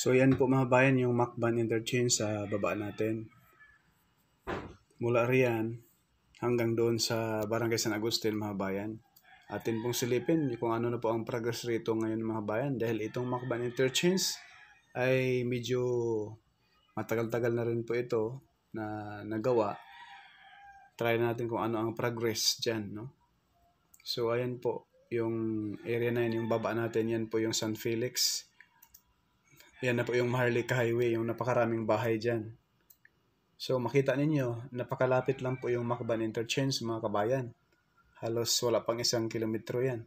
So yan po mga bayan yung Macban interchange sa baba natin. Mula riyan hanggang doon sa Barangay San Agustin mga bayan. Atin pong silipin kung ano na po ang progress rito ngayon mga bayan. Dahil itong Macban interchange ay medyo matagal-tagal na rin po ito na nagawa. Try natin kung ano ang progress dyan, no? So ayan po yung area na yun, yung baba natin, yan po yung San Felix. Yan na po yung Maharlika Highway, yung napakaraming bahay dyan. So makita ninyo, napakalapit lang po yung Macban interchange mga kabayan. Halos wala pang 1 kilometro yan.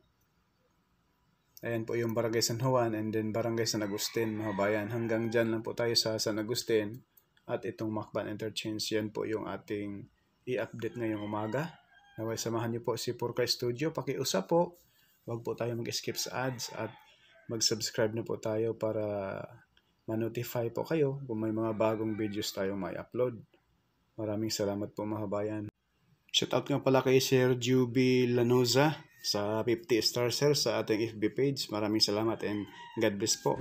Ayan po yung Barangay San Juan and then Barangay San Agustin mga bayan. Hanggang dyan lang po tayo sa San Agustin at itong Macban interchange. Yan po yung ating i-update ngayong umaga. Naway samahan niyo po si Purka Studio. Pakiusap po, huwag po tayo mag-skip sa ads at mag-subscribe na po tayo para ma-notify po kayo kung may mga bagong videos tayong may upload. Maraming salamat po mga bayan. Shoutout nga pala kay Sir Juby Lanoza sa 50 stars sir sa ating FB page. Maraming salamat and God bless po.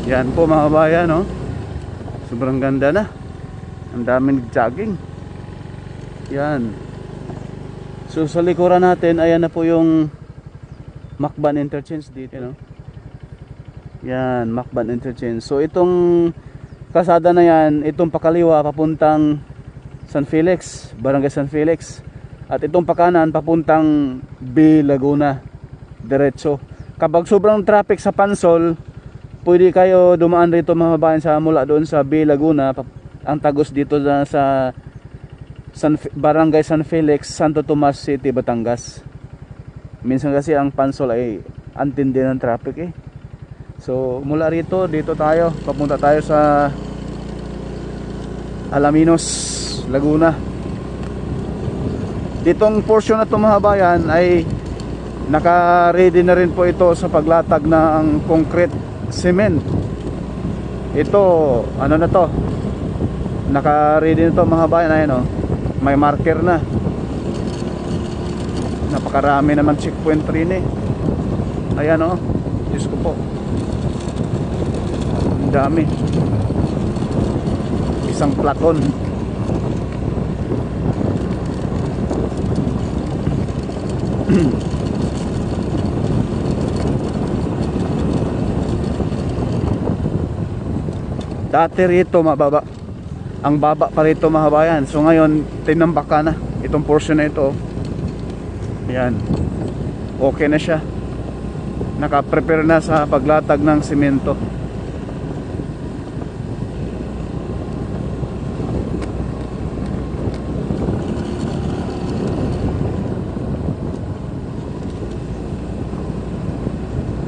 Yan po mga bayan, no? Sobrang ganda na. Ang daming jogging. Yan. So sa likuran natin, ayan na po yung Macban interchange dito, no? Yan, Macban interchange. So itong kasada na yan, itong pakaliwa papuntang San Felix, Barangay San Felix. At itong pakanan papuntang B. Laguna, diretso. Kapag sobrang traffic sa Pansol, pwede kayo dumaan rito mga bayan sa mula doon sa B. Laguna. Ang tagos dito sa Barangay San Felix, Santo Tomas City, Batangas. Minsan kasi ang Pansol ay antindi ng traffic eh. So mula rito, dito tayo, papunta tayo sa Alaminos, Laguna. Ditong portion na ito mga bayan ay naka-ready na rin po ito sa paglatag ng concrete cement. Ito, ano na to, naka-ready na ito mga bayan. Ayan, oh, may marker na. Napakarami naman checkpoint rin eh. Ayan, oh, Diyos ko po, ang dami. Isang platon. Dati rito mababa, ang baba pa rito mga bayan. So ngayon tinambaka na itong portion na ito. Yan, okay na siya, naka-prepare na sa paglatag ng simento.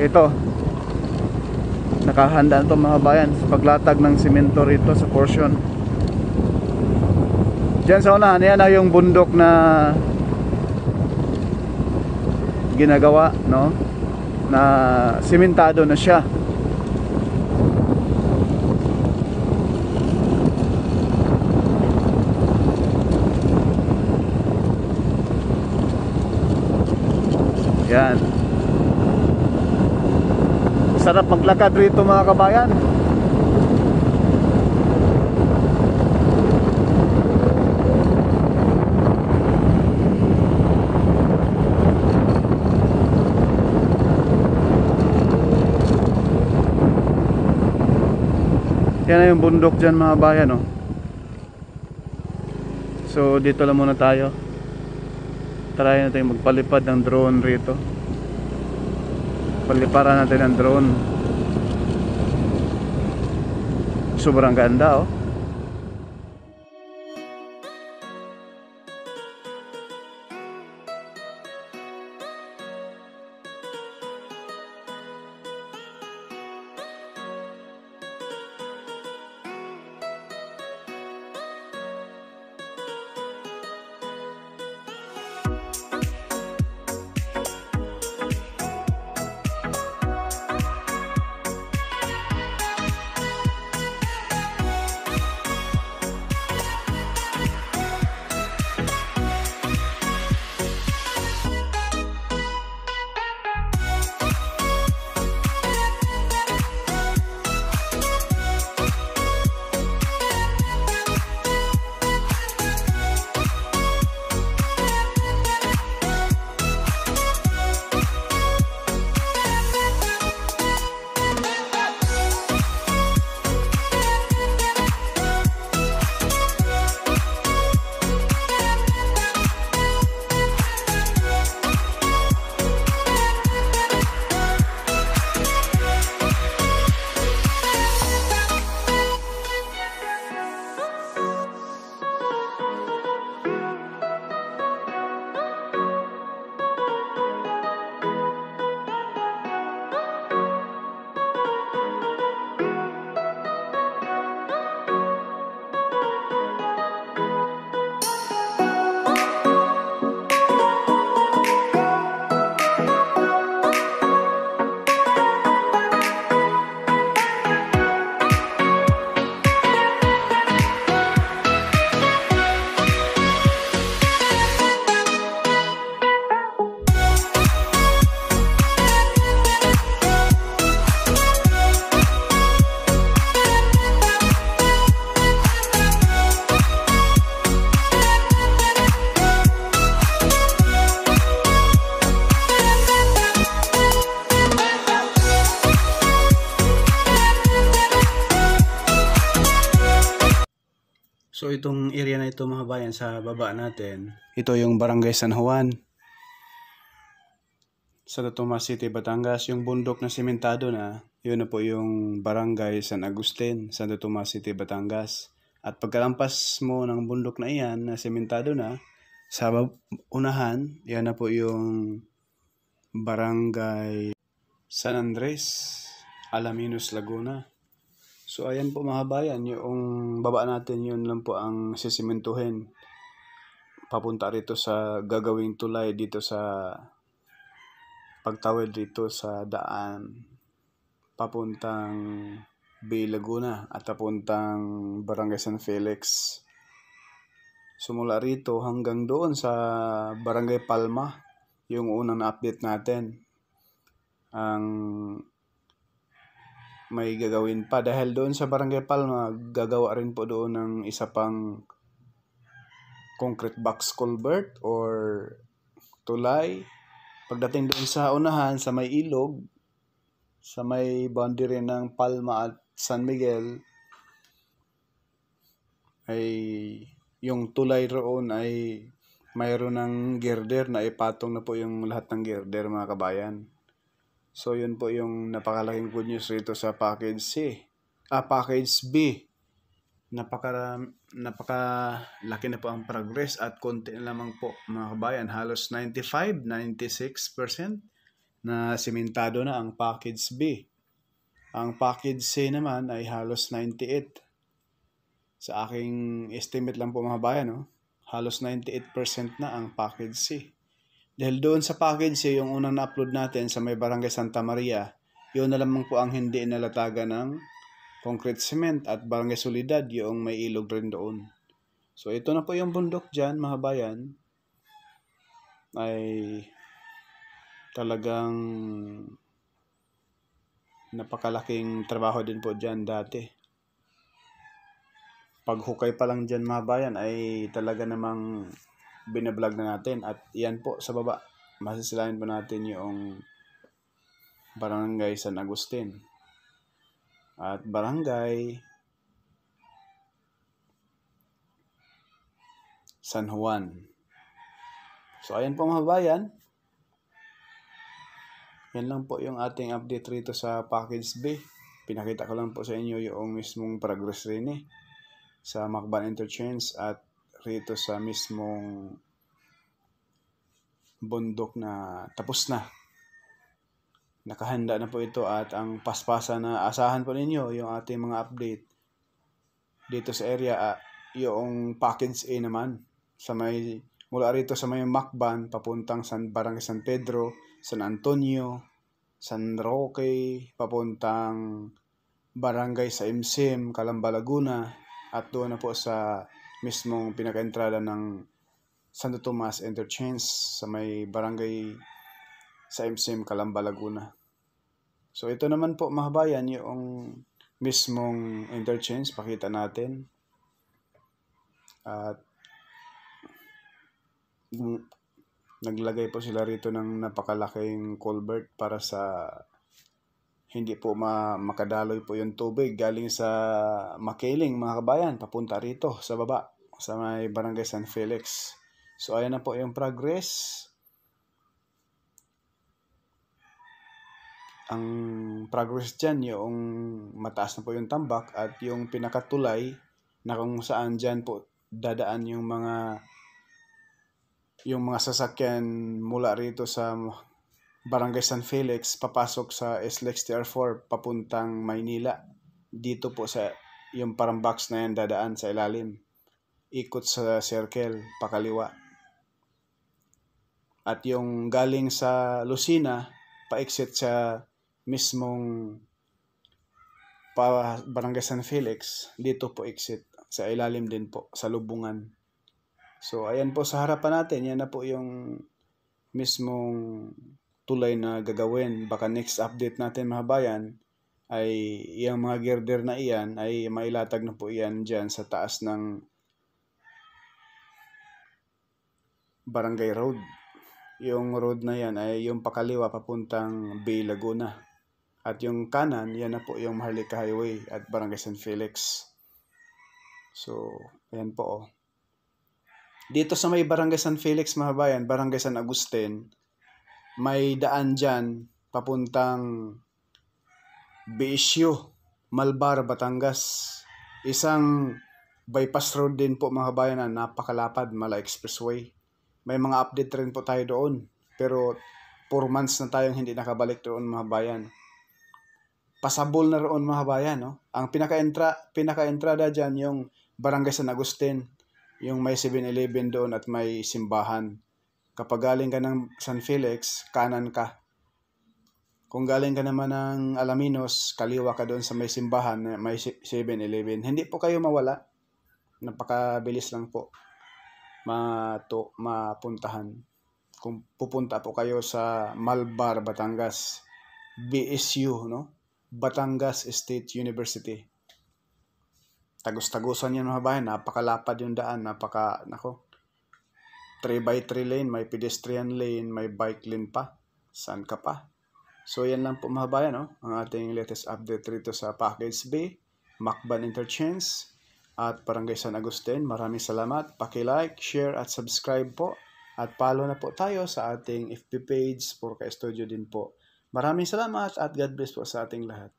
Ito, nakahanda ito mga bayan sa paglatag ng simento rito sa portion. Diyan sa unahan, yan na yung bundok na ginagawa, no? Na simentado na siya. Yan. Sarap maglakad rito mga kabayan. Yan na yung bundok dyan mga bayan, oh. So dito lang muna tayo. Try natin magpalipad ng drone rito. Paliparan natin ang drone. Sobrang ganda, oh. So itong area na ito mga bayan sa baba natin, ito yung Barangay San Juan sa Tomas City, Batangas. Yung bundok na simentado na, yun na po yung Barangay San Agustin, Santo Tomas City, Batangas. At pagkalampas mo ng bundok na iyan na simentado na, sa unahan, yan na po yung Barangay San Andres, Alaminos, Laguna. So ayan po mga bayan, yung baba natin yun lang po ang sisimentuhin. Papunta rito sa gagawing tulay dito sa pagtawid dito sa daan papuntang Bay Laguna at papuntang Barangay San Felix. Sumula rito hanggang doon sa Barangay Palma, yung unang na-update natin. Ang may gagawin pa dahil doon sa Barangay Palma, gagawa rin po doon ng isa pang concrete box culvert or tulay. Pagdating doon sa unahan, sa may ilog, sa may boundary ng Palma at San Miguel, ay yung tulay roon ay mayroon ng girder na ipatong na po yung lahat ng girder mga kabayan. So yun po yung napakalaking good news rito sa package package B. Napakalaki na po ang progress at konti na lamang po mga kabayan. Halos 96% na simentado na ang package B. Ang package C naman ay halos 98%. Sa aking estimate lang po mga bayan, no? Halos 98% na ang package C. Dahil doon sa package C, yung unang na-upload natin sa may Barangay Santa Maria, yun na lamang po ang hindi nalatagan ng concrete cement at Barangay Solidad, yung may ilog rin doon. So ito na po yung bundok dyan mga bayan, ay talagang napakalaking trabaho din po dyan dati. Paghukay pa lang dyan mga bayan ay talaga namang binablog na natin. At yan po sa baba, masisilayan po natin yung Barangay San Agustin at Barangay San Juan. So ayan po mga bayan, yan lang po yung ating update rito sa package B. Pinakita ko lang po sa inyo yung mismong progress rin sa Macban Interchange at rito sa mismong bundok na tapos na. Nakahanda na po ito at ang paspasa na asahan po ninyo yung ating mga update dito sa area. Yung package A naman sa may mula rito sa may Macban papuntang Barangay San Pedro, San Antonio, San Roque, papuntang Barangay sa Imsim, Calamba, Laguna, at doon na po sa mismong pinaka-entrada ng Santo Tomas Interchange sa may Barangay sa Imsim, Calamba, Laguna. So ito naman po mga bayan yung mismong interchange, pakita natin. At naglagay po sila rito ng napakalaking culvert para sa hindi po makadaloy po yung tubig galing sa Makiling mga kabayan papunta rito sa baba sa may Barangay San Felix. So ayan na po yung progress. Ang progress dyan yung mataas na po yung tambak at yung pinakatulay na kung saan dyan po dadaan yung mga sasakyan mula rito sa Barangay San Felix papasok sa SLEX TR4 papuntang Maynila. Dito po sa yung parang box na yan dadaan sa ilalim. Ikot sa circle pakaliwa. At yung galing sa Lucena pa-exit sa mismong Barangay San Felix, dito po exit sa ilalim din po sa lubungan. So ayan po sa harapan natin, yan na po yung mismong tulay na gagawin. Baka next update natin mga bayan ay yung mga girder na iyan ay mailatag na po iyan dyan sa taas ng Barangay Road. Yung road na yan ay yung pakaliwa papuntang Bay Laguna. At yung kanan, yan na po yung Maharlika Highway at Barangay San Felix. So, ayan po oh. Dito sa may Barangay San Felix mga bayan, Barangay San Agustin, may daan dyan papuntang Biisyo, Malbar, Batangas. Isang bypass road din po mga bayan na napakalapad, Mala Expressway. May mga update rin po tayo doon. Pero 4 months na tayong hindi nakabalik doon mga bayan. Pasabol na roon mga bayan. No? Ang pinaka-entrada dyan yung Barangay San Agustin. Yung may 7-Eleven doon at may simbahan. Kapag galing ka ng San Felix, kanan ka. Kung galing ka naman ng Alaminos, kaliwa ka doon sa may simbahan, may 7-Eleven. Hindi po kayo mawala. Napakabilis lang po mapuntahan. Kung pupunta po kayo sa Malbar, Batangas, BSU, no? Batangas State University. Tagus-tagusan yan mga bayan. Napakalapad yung daan. 3x3 lane, may pedestrian lane, may bike lane pa. Saan ka pa? So yan lang po mga bayan, no? Ang ating latest update rito sa Package B, Macban Interchange at Barangay San Agustin. Maraming salamat. Paki-like, share at subscribe po. At follow na po tayo sa ating FB page, Purka Studio din po. Maraming salamat at God bless po sa ating lahat.